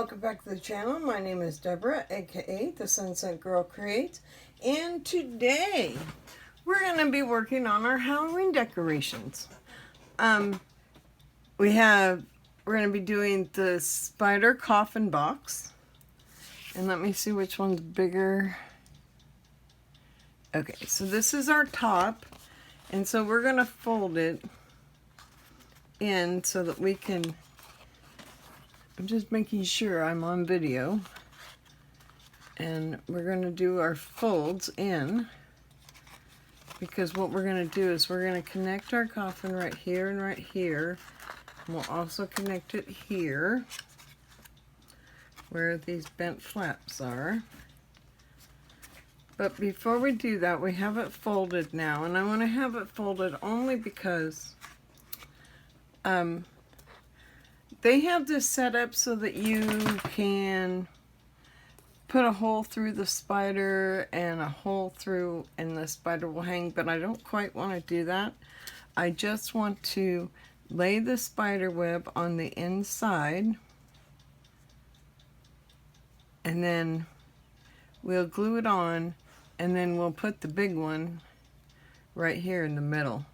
welcome back to the channel. My name is Deborah, aka the Sunset Girl Creates, and today we're going to be working on our Halloween decorations. We're going to be doing the spider coffin box, and let me see which one's bigger. Okay, so this is our top, and so we're going to fold it in so that we can. I'm just making sure I'm on video, and we're going to do our folds in, because what we're going to do is we're going to connect our coffin right here and right here, and we'll also connect it here where these bent flaps are. But before we do that, we have it folded now, and I want to have it folded only because they have this set up so that you can put a hole through the spider and a hole through, and the spider will hang, but I don't quite want to do that. I just want to lay the spider web on the inside, and then we'll glue it on, and then we'll put the big one right here in the middle.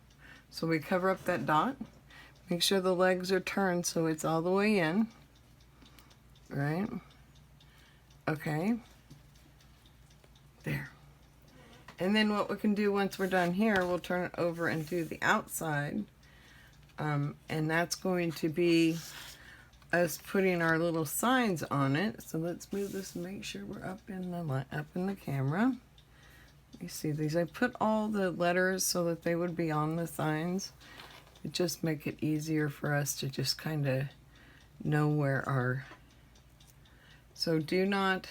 So we cover up that dot. Make sure the legs are turned so it's all the way in, right? Okay, there. And then what we can do once we're done here, we'll turn it over and do the outside. And that's going to be us putting our little signs on it. So let's move this and make sure we're up in the camera. You see these? I put all the letters so that they would be on the signs. It just make it easier for us to just kind of know where our, so do not,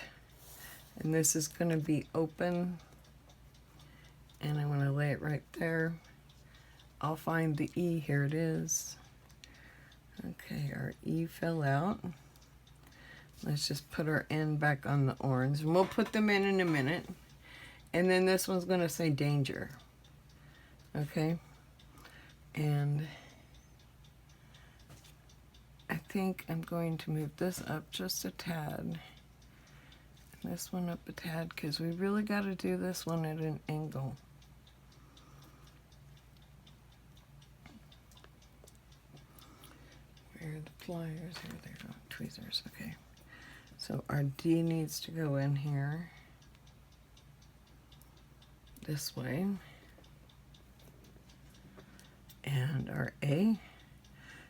and this is going to be open, and I want to lay it right there. I'll find the E, here it is. Okay, our E fell out. Let's just put our N back on the orange, and we'll put them in a minute. And then this one's going to say danger. Okay. And I think I'm going to move this up just a tad, and this one up a tad, because we really got to do this one at an angle. Where are the pliers? Here they go, tweezers. Okay, so our D needs to go in here this way. And our A.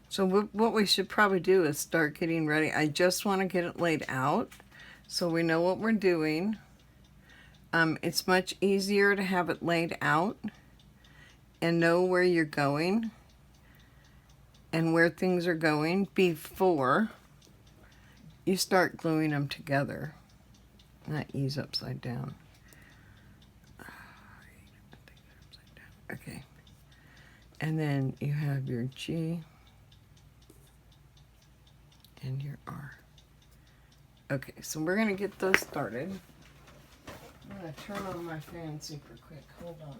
So what we should probably do is start getting ready. I just want to get it laid out so we know what we're doing. It's much easier to have it laid out and know where you're going and where things are going before you start gluing them together. Not E's upside down. Okay. And then you have your G and your R. Okay, so we're going to get those started. I'm going to turn on my fan super quick. Hold on.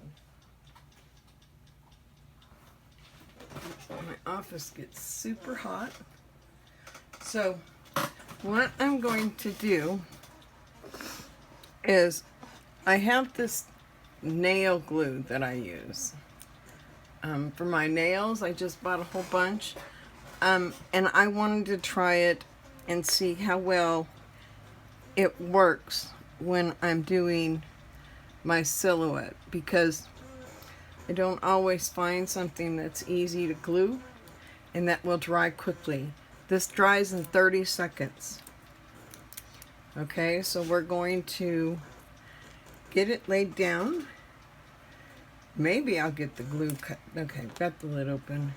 My office gets super hot. So what I'm going to do is I have this nail glue that I use. For my nails, I just bought a whole bunch, and I wanted to try it and see how well it works when I'm doing my silhouette, because I don't always find something that's easy to glue and that will dry quickly. This dries in 30 seconds. Okay, so we're going to get it laid down. Maybe I'll get the glue cut. Okay, got the lid open.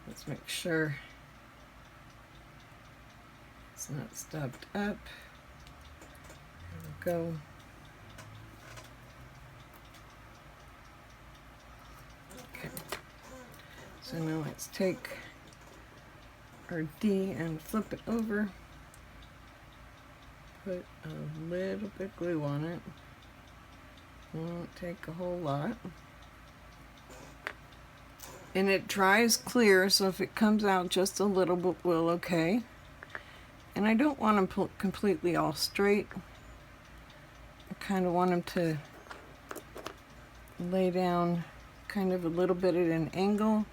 Let's make sure it's not stopped up. There we go. Okay. So now let's take our D and flip it over. Put a little bit of glue on it. Won't take a whole lot. And it dries clear, so if it comes out just a little bit, will okay. And And I don't want them completely all straight. I kind of want them to lay down kind of a little bit at an angle,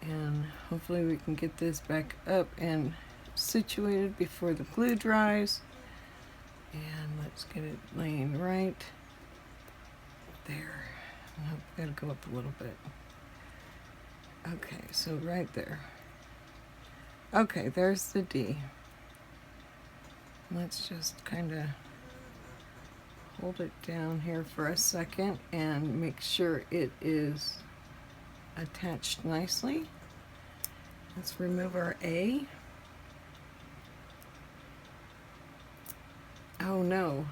and hopefully we can get this back up and situated before the glue dries. And let's get it laying right there. Nope, gotta go up a little bit. Okay, so right there. Okay, there's the D. Let's just kind of hold it down here for a second and make sure it is attached nicely. Let's remove our A. Oh no.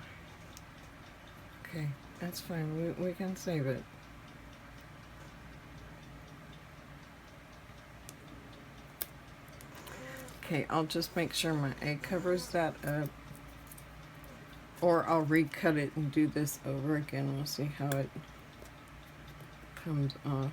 Okay, that's fine. We can save it. Okay, I'll just make sure my A covers that up. Or I'll recut it and do this over again. We'll see how it comes off.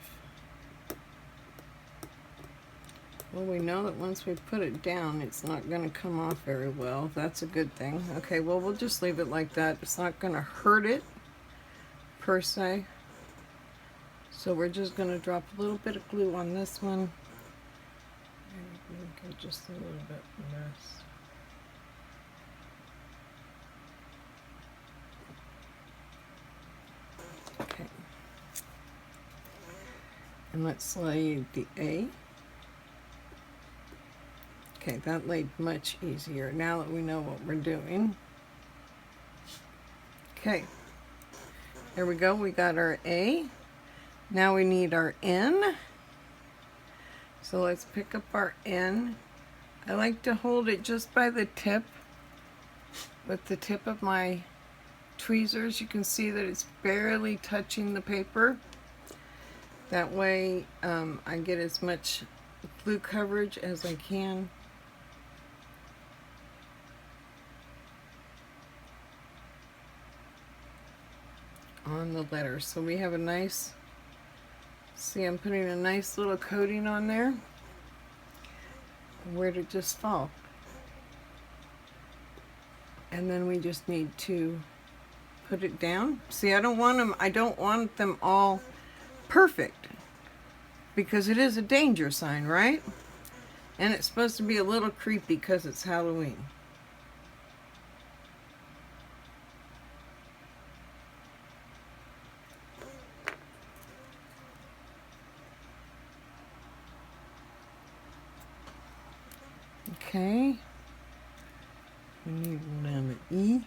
Well, we know that once we put it down, it's not going to come off very well. That's a good thing. Okay, well, we'll just leave it like that. It's not going to hurt it, per se. So we're just going to drop a little bit of glue on this one. And just a little bit less. Okay. And let's lay the A. Okay, that laid much easier now that we know what we're doing. Okay, there we go. We got our A. Now we need our N. So let's pick up our N. I like to hold it just by the tip. With the tip of my tweezers, you can see that it's barely touching the paper. That way I get as much glue coverage as I can. On the letters. So we have a nice, see, I'm putting a nice little coating on there. Where to just fall. And then we just need to put it down. See, I don't want them all perfect, because it is a danger sign, right? And it's supposed to be a little creepy because it's Halloween. Okay, we need one down the E.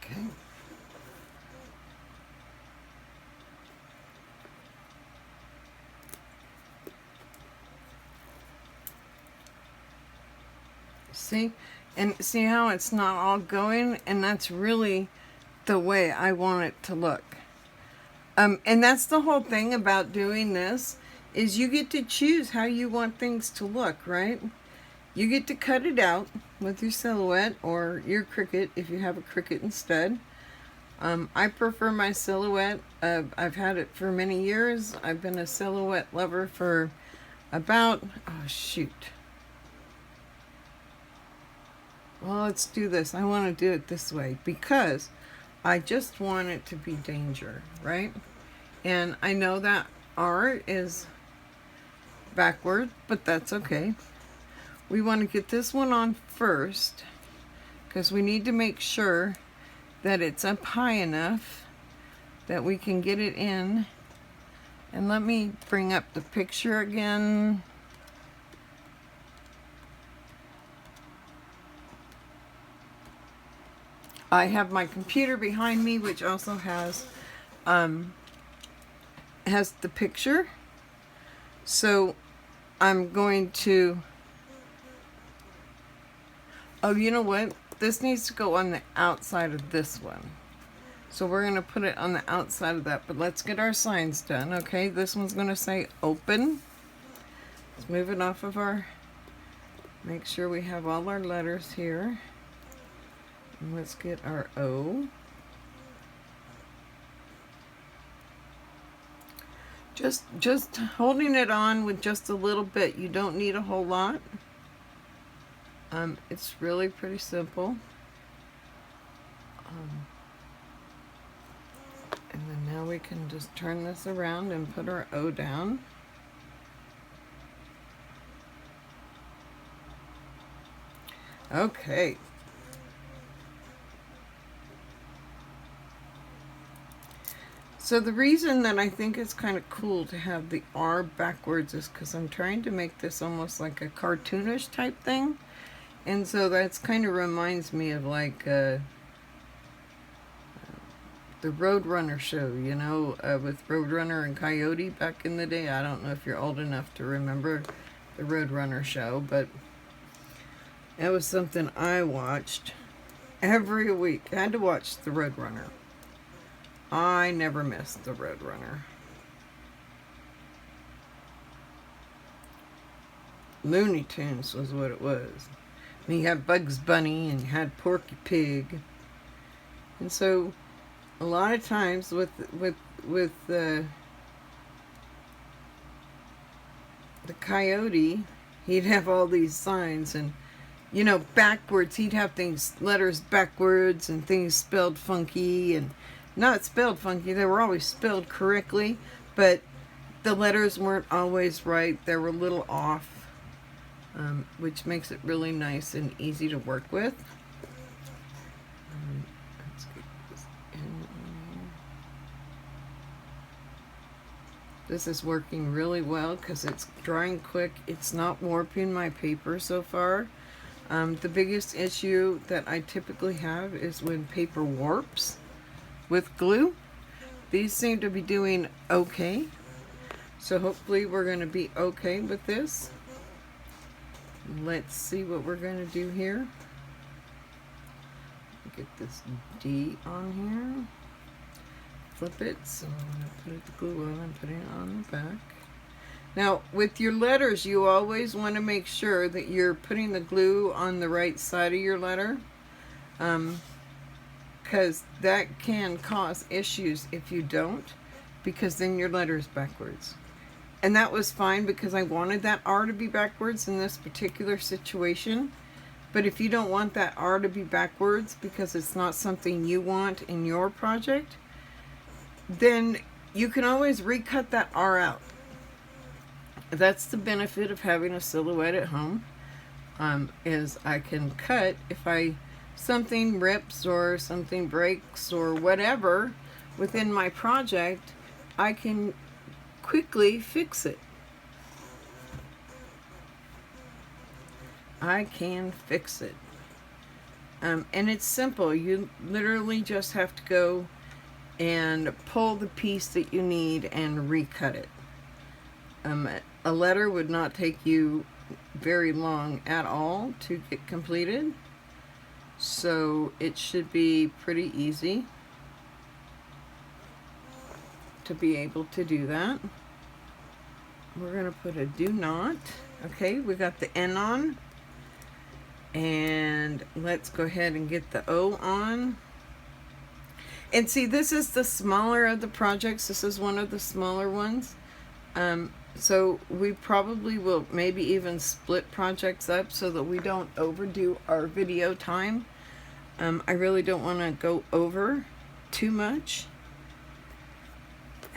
Okay. See? And see how it's not all going? And that's really the way I want it to look. And that's the whole thing about doing this, is you get to choose how you want things to look, right? You get to cut it out with your Silhouette or your Cricut if you have a Cricut instead. I prefer my Silhouette. I've had it for many years. I've been a Silhouette lover for about, oh shoot. Well, let's do this. I want to do it this way because I just want it to be danger, right? And I know that R is backward, but that's okay. We want to get this one on first because we need to make sure that it's up high enough that we can get it in. And let me bring up the picture again. I have my computer behind me, which also has the picture. So I'm going to, oh, you know what? This needs to go on the outside of this one. So we're going to put it on the outside of that, but let's get our signs done, okay? This one's going to say open. Let's move it off of our Make sure we have all our letters here. And let's get our O. Just holding it on with just a little bit. You don't need a whole lot. It's really pretty simple. And then now we can just turn this around and put our O down. Okay. So the reason that I think it's kind of cool to have the R backwards is because I'm trying to make this almost like a cartoonish type thing. And so that's kind of reminds me of like the Roadrunner show, you know, with Roadrunner and Coyote back in the day. I don't know if you're old enough to remember the Roadrunner show, but it was something I watched every week. I had to watch the Roadrunner. I never missed the Roadrunner. Looney Tunes was what it was. And you had Bugs Bunny and you had Porky Pig. And so a lot of times with the Coyote, he'd have all these signs, and you know, backwards, he'd have things, letters backwards and things spelled funky, and not spelled funky, they were always spelled correctly, but the letters weren't always right. They were a little off, which makes it really nice and easy to work with. Let's get this in here. This is working really well because it's drying quick. It's not warping my paper so far. The biggest issue that I typically have is when paper warps with glue. These seem to be doing okay. So hopefully we're going to be okay with this. Let's see what we're going to do here. Get this D on here. Flip it. So I'm going to put the glue on and put it on the back. Now, with your letters, you always want to make sure that you're putting the glue on the right side of your letter, because that can cause issues if you don't, because then your letter is backwards. And that was fine because I wanted that R to be backwards in this particular situation. But if you don't want that R to be backwards because it's not something you want in your project, then you can always recut that R out. That's the benefit of having a silhouette at home, is I can cut if something rips or something breaks or whatever within my project, I can quickly fix it. I can fix it. And it's simple. You literally just have to go and pull the piece that you need and recut it. A letter would not take you very long at all to get completed, so it should be pretty easy to be able to do that. We're going to put a do not. Okay, we got the N on, and let's go ahead and get the O on. And see, this is the smaller of the projects. This is one of the smaller ones. So we probably will maybe even split projects up so that we don't overdo our video time. I really don't want to go over too much.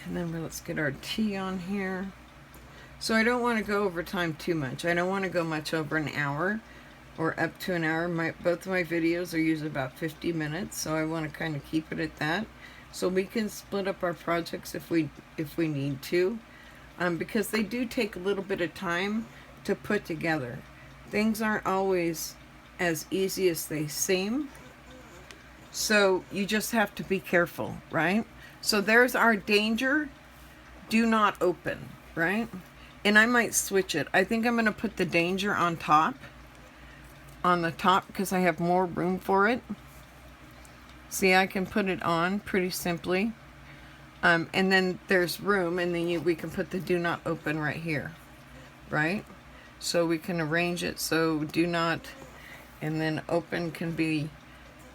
And then let's get our T on here. So I don't want to go over time too much. I don't want to go much over an hour or up to an hour. Both of my videos are usually about 50 minutes, so I want to kind of keep it at that. So we can split up our projects if we need to. Because they do take a little bit of time to put together. Things aren't always as easy as they seem. So you just have to be careful, right? So there's our danger, do not open, right? And I might switch it. I think I'm going to put the danger on the top because I have more room for it. See, I can put it on pretty simply. And then there's room, and then we can put the do not open right here, right? so we can arrange it so do not, and then open can be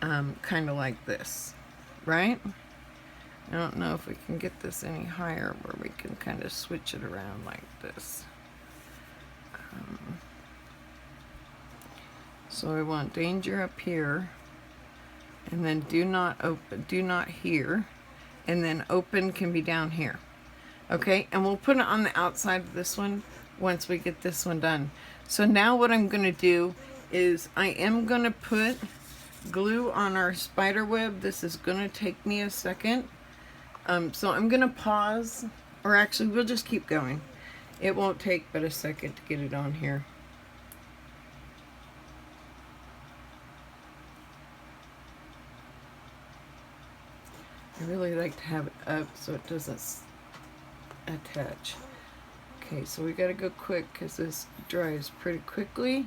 kind of like this, right? I don't know if we can get this any higher where we can kind of switch it around like this. So I want danger up here, and then do not open, do not here, and then open can be down here. Okay, and we'll put it on the outside of this one once we get this one done. So now what I'm going to do is I am going to put glue on our spider web. This is going to take me a second. So I'm going to pause, or actually we'll just keep going. It won't take but a second to get it on here. I really like to have it up so it doesn't attach. Okay, so we got to go quick because this dries pretty quickly.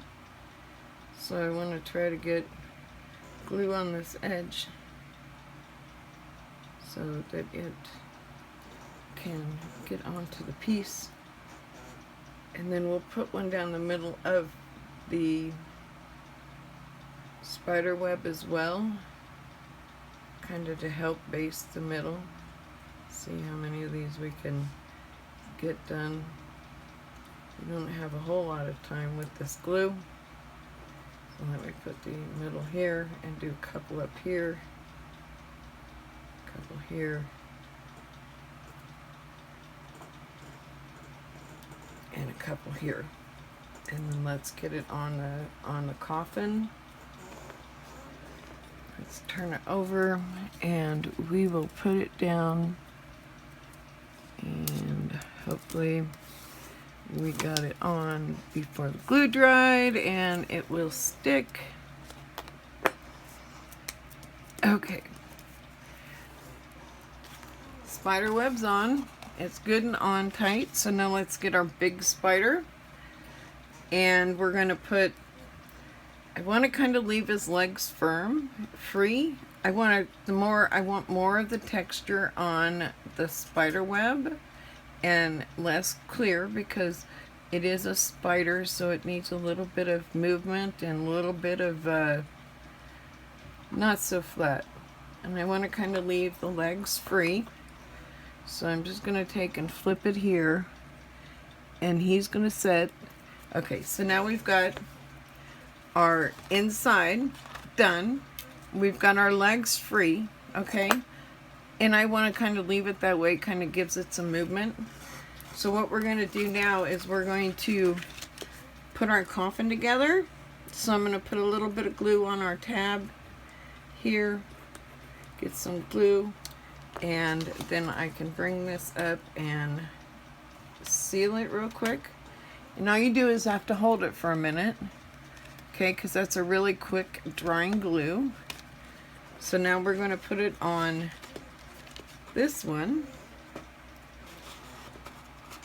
So I want to try to get glue on this edge so that it can get onto the piece. And then we'll put one down the middle of the spider web as well, kind of to help base the middle. See how many of these we can get done. We don't have a whole lot of time with this glue. So let me put the middle here and do a couple up here, a couple here, and a couple here. And then let's get it on the coffin. Let's turn it over and we will put it down, and hopefully we got it on before the glue dried and it will stick. Okay. Spider web's on. It's good and on tight. So now let's get our big spider. And we're going to put, I want to kind of leave his legs free. I want more of the texture on the spider web and less clear because it is a spider, so it needs a little bit of movement and a little bit of not so flat. And I want to kind of leave the legs free. So I'm just going to take and flip it here, and he's going to sit. Okay, so now we've got our inside done. We've got our legs free, okay? And I want to kind of leave it that way, kind of gives it some movement. So what we're going to do now is we're going to put our coffin together. So I'm going to put a little bit of glue on our tab here, get some glue, and then I can bring this up and seal it real quick. And all you do is have to hold it for a minute, okay, because that's a really quick drying glue. So now we're going to put it on this one.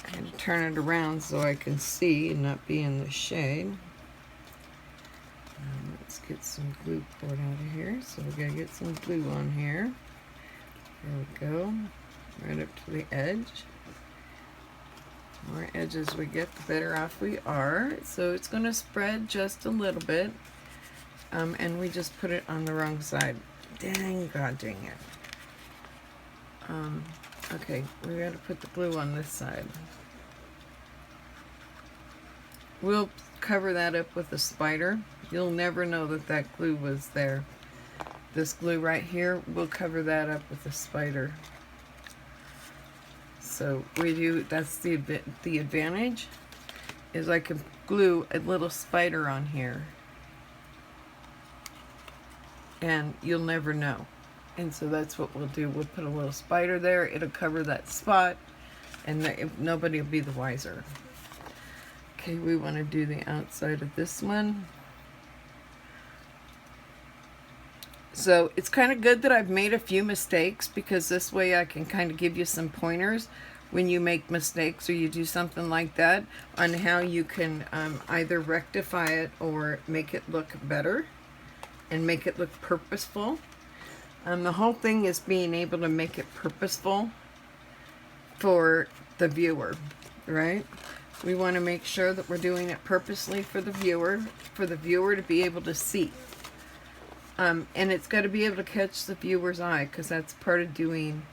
I had to turn it around so I can see and not be in the shade. Let's get some glue poured out of here. So we gotta get some glue on here. There we go. Right up to the edge. The more edges we get, the better off we are. So it's going to spread just a little bit. And we just put it on the wrong side. Dang, God dang it. Okay, we got to put the glue on this side. We'll cover that up with a spider. You'll never know that that glue was there. This glue right here, we'll cover that up with a spider. So we do, that's the advantage, is I can glue a little spider on here. And you'll never know. And so that's what we'll do. We'll put a little spider there. It'll cover that spot, and nobody will be the wiser. Okay, we want to do the outside of this one. So it's kind of good that I've made a few mistakes, because this way I can kind of give you some pointers when you make mistakes or you do something like that on how you can either rectify it or make it look better and make it look purposeful. The whole thing is being able to make it purposeful for the viewer, right? We want to make sure that we're doing it purposely for the viewer to be able to see. And it's got to be able to catch the viewer's eye, because that's part of doing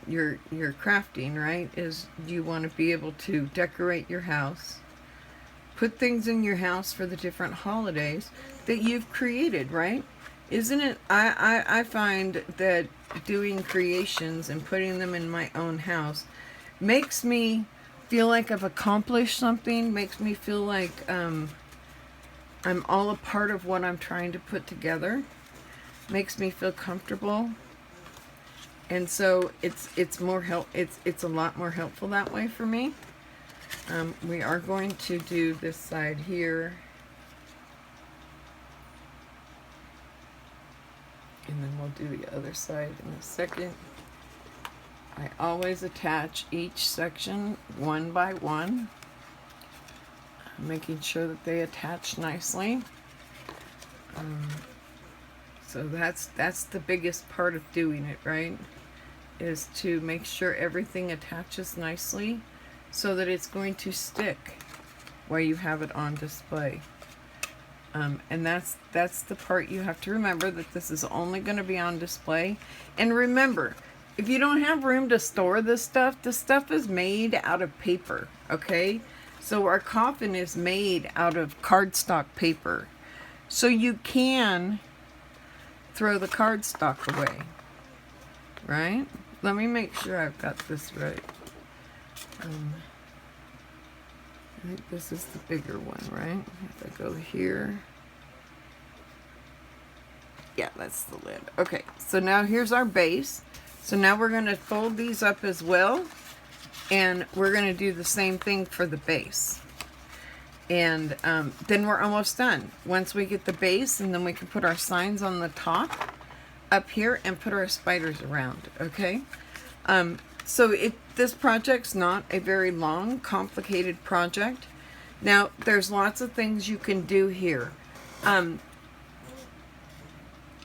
your crafting, right? Is you want to be able to decorate your house, put things in your house for the different holidays that you've created, right? Isn't it? I find that doing creations and putting them in my own house makes me feel like I've accomplished something, makes me feel like I'm all a part of what I'm trying to put together, makes me feel comfortable. And so it's a lot more helpful that way for me. We are going to do this side here, and then we'll do the other side in a second. I always attach each section one by one, making sure that they attach nicely. So that's the biggest part of doing it, right? Is to make sure everything attaches nicely so that it's going to stick while you have it on display. And that's the part you have to remember, that this is only going to be on display. And remember, if you don't have room to store this stuff is made out of paper, okay? So our coffin is made out of cardstock paper. So you can throw the cardstock away, right? Let me make sure I've got this right. I think this is the bigger one, right? If I go here. Yeah, that's the lid. Okay, so now here's our base. So now we're going to fold these up as well. And we're going to do the same thing for the base. And then we're almost done. Once we get the base, and then we can put our signs on the top up here and put our spiders around, okay? So this project's not a very long, complicated project. Now, there's lots of things you can do here.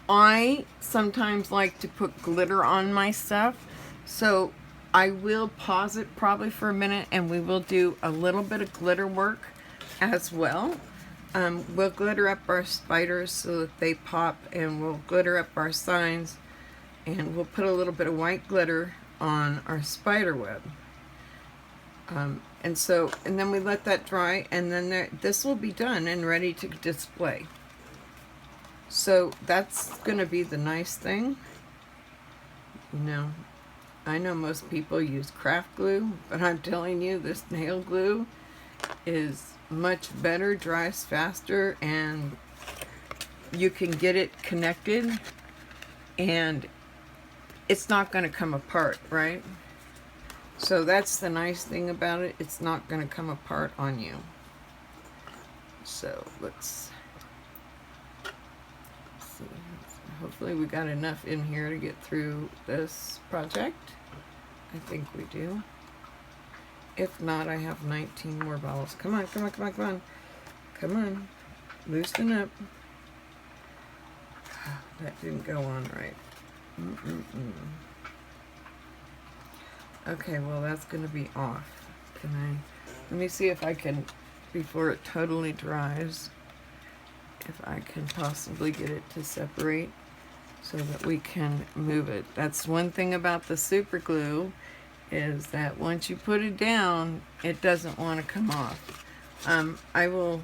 I sometimes like to put glitter on my stuff, so I will pause it probably for a minute, and we will do a little bit of glitter work as well. We'll glitter up our spiders so that they pop, and we'll glitter up our signs, and we'll put a little bit of white glitter on our spider web. And then we let that dry, and then this will be done and ready to display. So that's going to be the nice thing. You know, I know most people use craft glue, but I'm telling you, this nail glue is much better, dries faster, and you can get it connected, and it's not going to come apart, right? So that's the nice thing about it. It's not going to come apart on you. So let's see. Hopefully we got enough in here to get through this project. I think we do. If not, I have 19 more balls. Come on, come on, come on, come on. Come on. Loosen up. That didn't go on right. Okay, well that's going to be off. Let me see if I can, before it totally dries, if I can possibly get it to separate so that we can move it. That's one thing about the super glue, is that once you put it down, it doesn't want to come off. I will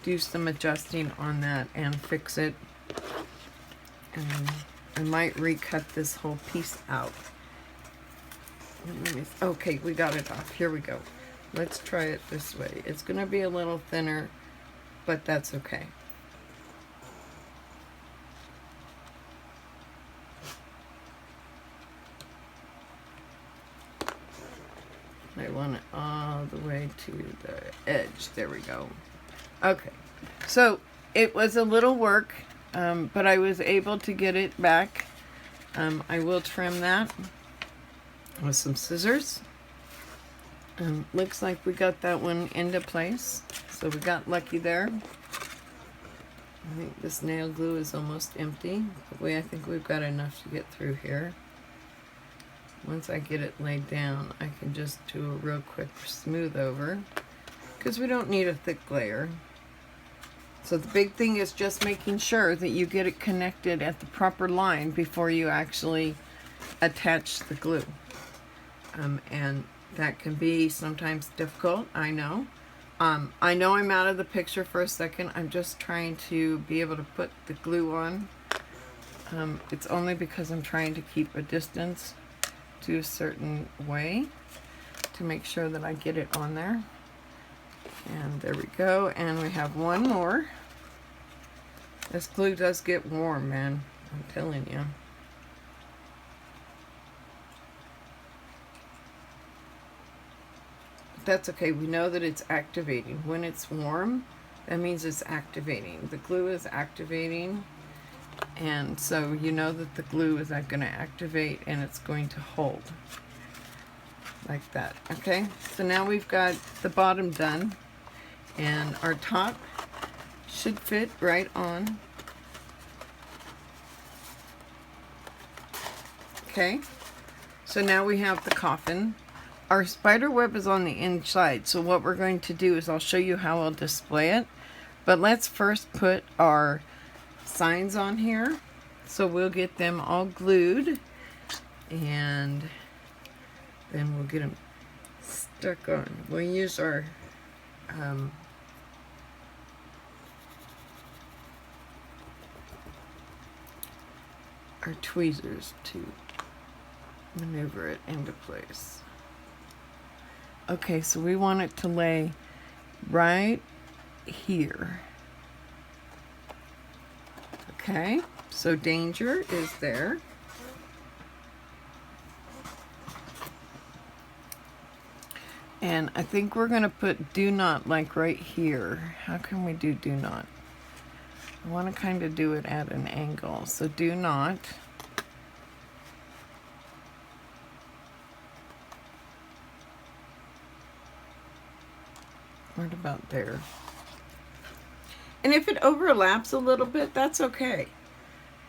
do some adjusting on that and fix it. And I might recut this whole piece out. Okay, we got it off. Here we go. Let's try it this way. It's going to be a little thinner, but that's okay. I want it all the way to the edge. There we go. Okay, so it was a little work, but I was able to get it back. I will trim that with some scissors. Looks like we got that one into place, so we got lucky there. I think this nail glue is almost empty, but I think we've got enough to get through here. once I get it laid down, I can just do a real quick smooth over, because we don't need a thick layer. So the big thing is just making sure that you get it connected at the proper line before you actually attach the glue. And that can be sometimes difficult, I know. I know I'm out of the picture for a second. I'm just trying to be able to put the glue on. It's only because I'm trying to keep a distance to a certain way to make sure that I get it on there. And there we go. And we have one more. This glue does get warm, man. I'm telling you. But that's okay. We know that it's activating. When it's warm, that means it's activating. The glue is activating. And so you know that the glue is not going to activate and it's going to hold. Like that. Okay? So now we've got the bottom done. And our top should fit right on. Okay, so now we have the coffin. Our spider web is on the inside, so what we're going to do is I'll show you how I'll display it. But let's first put our signs on here. So we'll get them all glued, and then we'll get them stuck on. We'll use our tweezers to maneuver it into place. Okay, so we want it to lay right here. Okay, so danger is there. And I think we're going to put do not like right here. How can we do not? I want to kind of do it at an angle. So do not. Right about there. And if it overlaps a little bit, that's okay.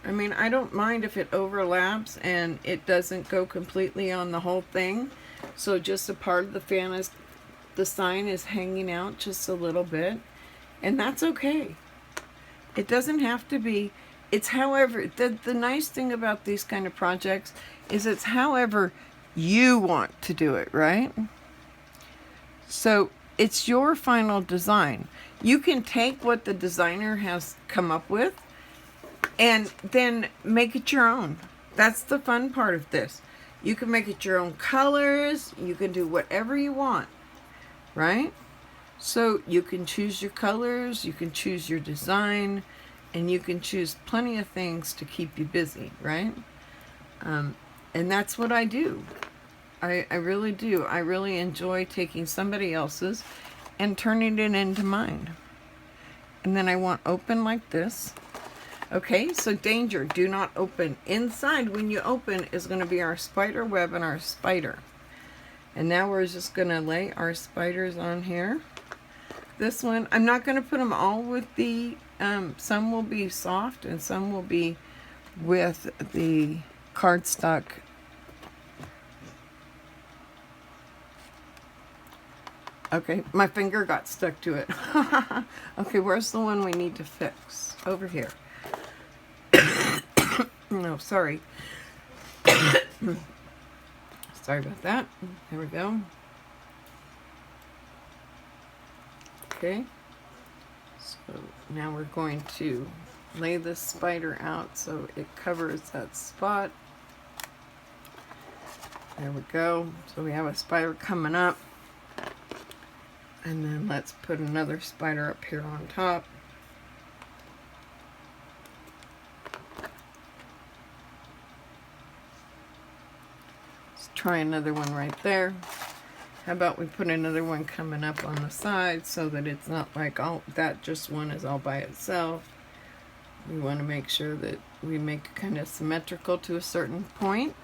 I mean, I don't mind if it overlaps and it doesn't go completely on the whole thing. So just a part of the fan is, the sign is hanging out just a little bit. And that's okay. It doesn't have to be, it's however, the nice thing about these kind of projects is it's however you want to do it, right? So it's your final design. You can take what the designer has come up with and then make it your own. That's the fun part of this. You can make it your own colors. You can do whatever you want, right? So you can choose your colors, you can choose your design, and you can choose plenty of things to keep you busy, right? And that's what I do. I really do. I really enjoy taking somebody else's and turning it into mine. And then I want open like this. Okay, so danger, do not open. Inside, when you open, is going to be our spider web and our spider. And now we're just going to lay our spiders on here. This one, I'm not going to put them all with the, some will be soft and some will be with the cardstock. Okay, my finger got stuck to it. Okay, where's the one we need to fix? Over here. No, sorry. Sorry about that. There we go. Okay, so now we're going to lay this spider out so it covers that spot. There we go. So we have a spider coming up. And then let's put another spider up here on top. Let's try another one right there. How about we put another one coming up on the side so that it's not like all that just one is all by itself. We want to make sure that we make it kind of symmetrical to a certain point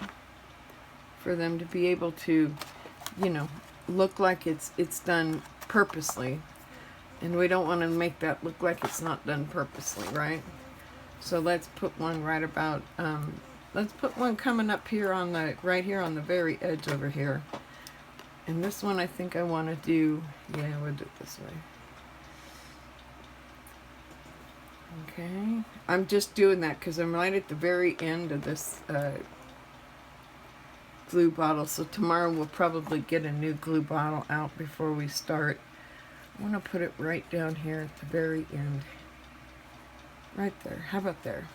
for them to be able to, you know, look like it's done purposely. And we don't want to make that look like it's not done purposely, right? So let's put one right about let's put one coming up here on the, right here on the very edge over here. And this one I think I want to do, yeah, we'll do it this way. Okay, I'm just doing that because I'm right at the very end of this glue bottle. So tomorrow we'll probably get a new glue bottle out before we start. I want to put it right down here at the very end. Right there. How about there?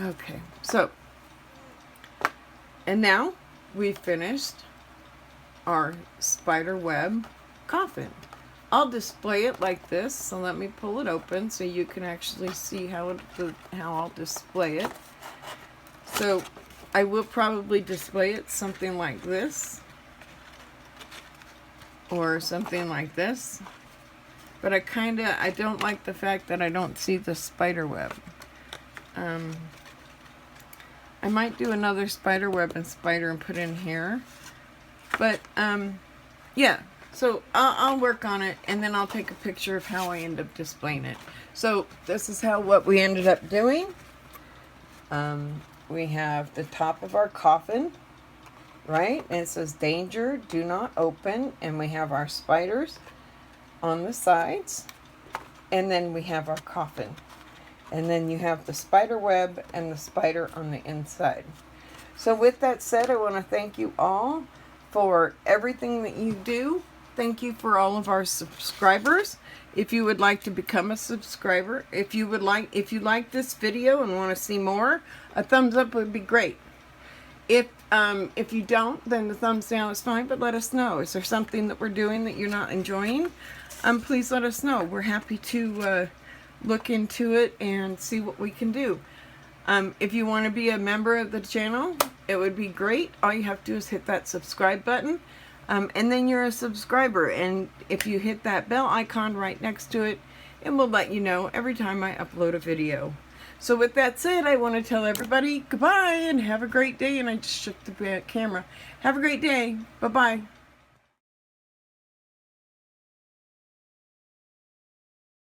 Okay, so, and now we've finished our spider web coffin. I'll display it like this, so let me pull it open so you can actually see how I'll display it. So I will probably display it something like this or something like this, but I don't like the fact that I don't see the spider web. I might do another spider web and spider and put in here, but yeah. So I'll work on it, and then I'll take a picture of how I end up displaying it. So this is what we ended up doing. We have the top of our coffin, right? And it says danger, do not open. And we have our spiders on the sides. And then we have our coffin. And then you have the spider web and the spider on the inside. So with that said, I want to thank you all for everything that you do. Thank you for all of our subscribers. If you would like to become a subscriber, if you like this video and want to see more, a thumbs up would be great. If you don't, then the thumbs down is fine, but let us know. Is there something that we're doing that you're not enjoying? Please let us know. We're happy to look into it and see what we can do. If you want to be a member of the channel, it would be great. All you have to do is hit that subscribe button. And then you're a subscriber, and if you hit that bell icon right next to it, it will let you know every time I upload a video. So with that said, I want to tell everybody goodbye and have a great day. And I just shook the camera. Have a great day. Bye-bye.